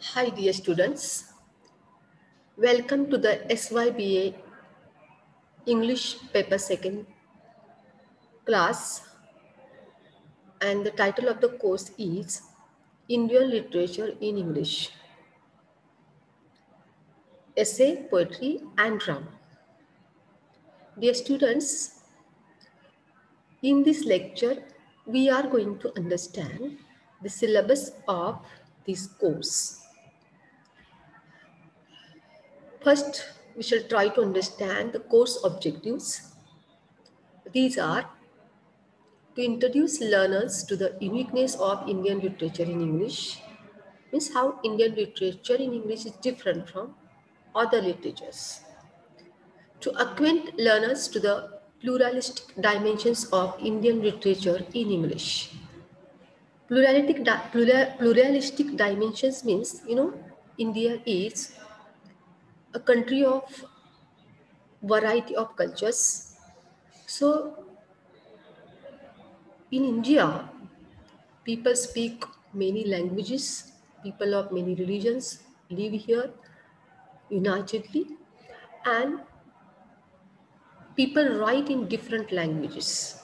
Hi dear students, welcome to the SYBA English paper second class, and the title of the course is Indian Literature in English, Essay, Poetry and Drama. Dear students, in this lecture we are going to understand the syllabus of this course. First, we shall try to understand the course objectives. These are to introduce learners to the uniqueness of Indian literature in English, means how Indian literature in English is different from other literatures. To acquaint learners to the pluralistic dimensions of Indian literature in English. Pluralistic dimensions means, India is a country of variety of cultures. So in India, people speak many languages, people of many religions live here unitedly, and people write in different languages.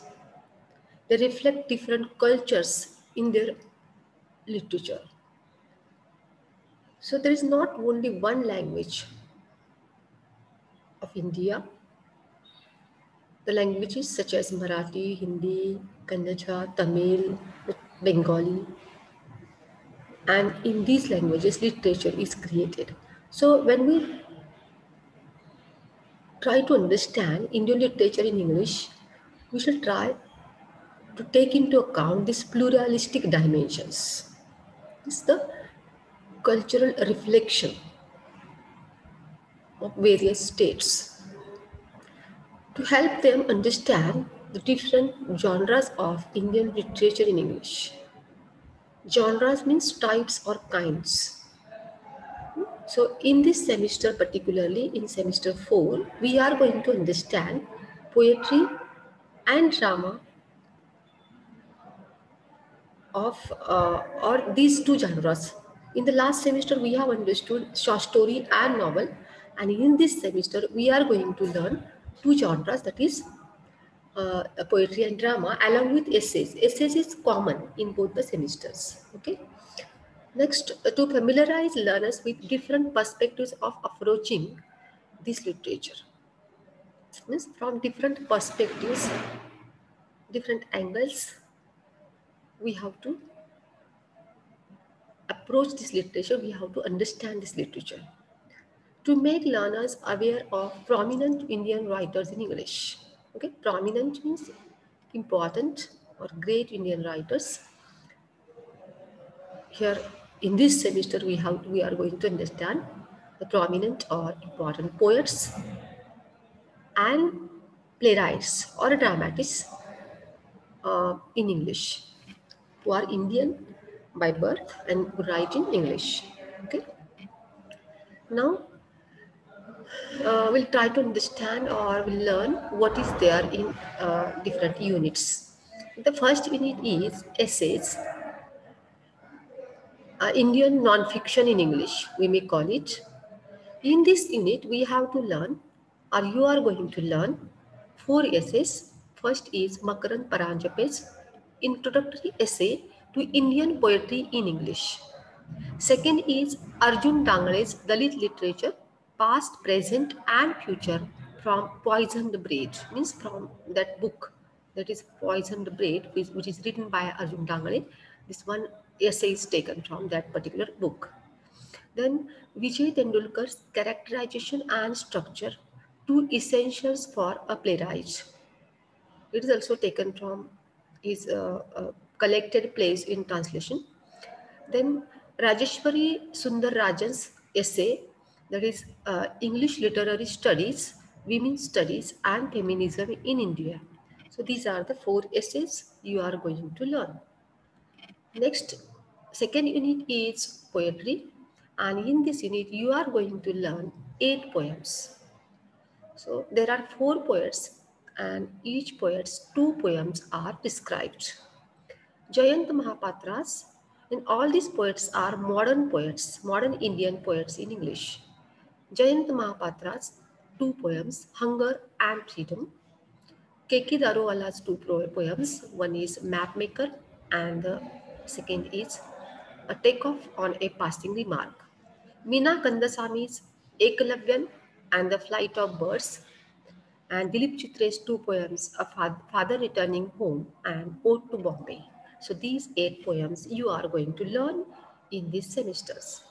They reflect different cultures in their literature. So there is not only one language of India. The languages such as Marathi, Hindi, Kannada, Tamil, Bengali, and in these languages literature is created. So when we try to understand Indian literature in English, we should try to take into account these pluralistic dimensions. It's the cultural reflection of various states to help them understand the different genres of Indian literature in English. Genres means types or kinds. So in this semester, particularly in semester 4, we are going to understand poetry and drama of or these two genres. In the last semester, we have understood short story and novel, and in this semester, we are going to learn two genres, that is poetry and drama, along with essays. Essays is common in both the semesters. Okay. Next, to familiarize learners with different perspectives of approaching this literature. Means from different perspectives, different angles, we have to approach this literature, we have to understand this literature. To make learners aware of prominent Indian writers in English. Okay, prominent means important or great Indian writers. Here in this semester we are going to understand the prominent or important poets and playwrights or dramatists in English who are Indian by birth and who write in English. Okay. Now we'll try to understand or we'll learn what is there in different units. The first unit is essays, Indian non-fiction in English, we may call it. In this unit, we have to learn, or you are going to learn, 4 essays. First is Makarand Paranjape's introductory essay to Indian poetry in English. Second is Arjun Dangale's Dalit literature, past, present, and future from Poisoned Bread, means from that book that is Poisoned Bread, which is written by Arjun Dangale. This one essay is taken from that particular book. Then Vijay Tendulkar's characterization and structure, two essentials for a playwright. It is also taken from his collected plays in translation. Then Rajeshwari Sundar Rajan's essay, that is English Literary Studies, Women's Studies and Feminism in India. So these are the 4 essays you are going to learn. Next, second unit is poetry, and in this unit you are going to learn 8 poems. So there are 4 poets and each poet's 2 poems are described. Jayant Mahapatra's And all these poets are modern poets, modern Indian poets in English. Jayant Mahapatra's two poems, Hunger and Freedom. Keki Daruwala's two poems, one is Mapmaker and the second is A Takeoff on a Passing Remark. Meena Kandasami's Ekalavyan and The Flight of Birds, and Dilip Chitre's two poems, A Father Returning Home and Ode to Bombay. So these 8 poems you are going to learn in these semesters.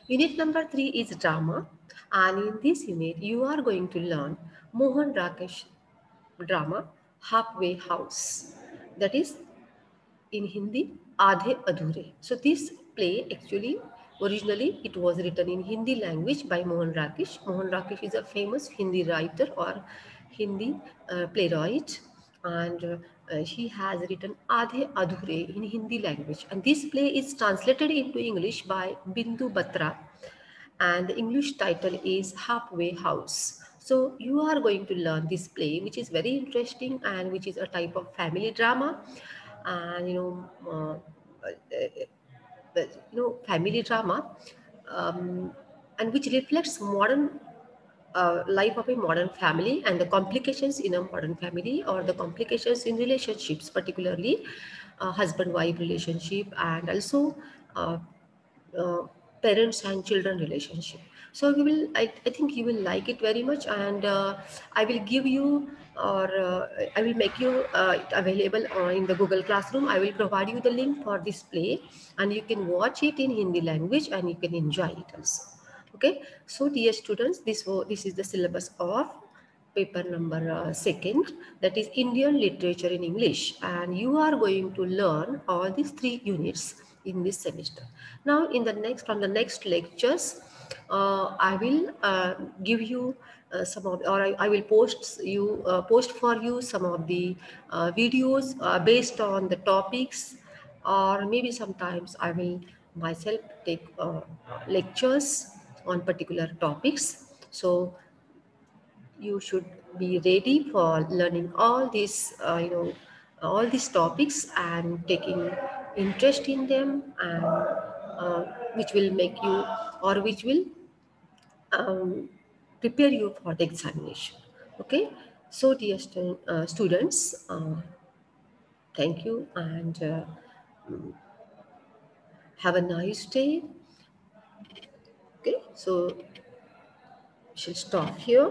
Unit number 3 is drama, and in this unit you are going to learn Mohan Rakesh drama Halfway House. That is in Hindi, Aadhe Adhure. So this play actually originally it was written in Hindi language by Mohan Rakesh. Mohan Rakesh is a famous Hindi writer or Hindi playwright, and he has written Aadhe Adhure in Hindi language. And this play is translated into English by Bindu Batra, and the English title is Halfway House. So you are going to learn this play, which is very interesting and which is a type of family drama, and family drama, and which reflects modern life of a modern family and the complications in a modern family or the complications in relationships, particularly husband-wife relationship, and also uh, uh, parents and children relationship. So I think you will like it very much, and I will give you, or I will make you it available in the Google Classroom. I will provide you the link for this play, and you can watch it in Hindi language and you can enjoy it also. Okay, so dear students, this is the syllabus of paper number second, that is Indian literature in English, and you are going to learn all these 3 units in this semester. Now in the next, from the next lectures, I will give you some of, or I will post for you some of the videos based on the topics, or maybe sometimes I will myself take lectures on particular topics. So you should be ready for learning all these all these topics and taking interest in them, and which will make you, or which will um, prepare you for the examination. Okay, so dear students, thank you, and have a nice day. Okay, so we shall stop here.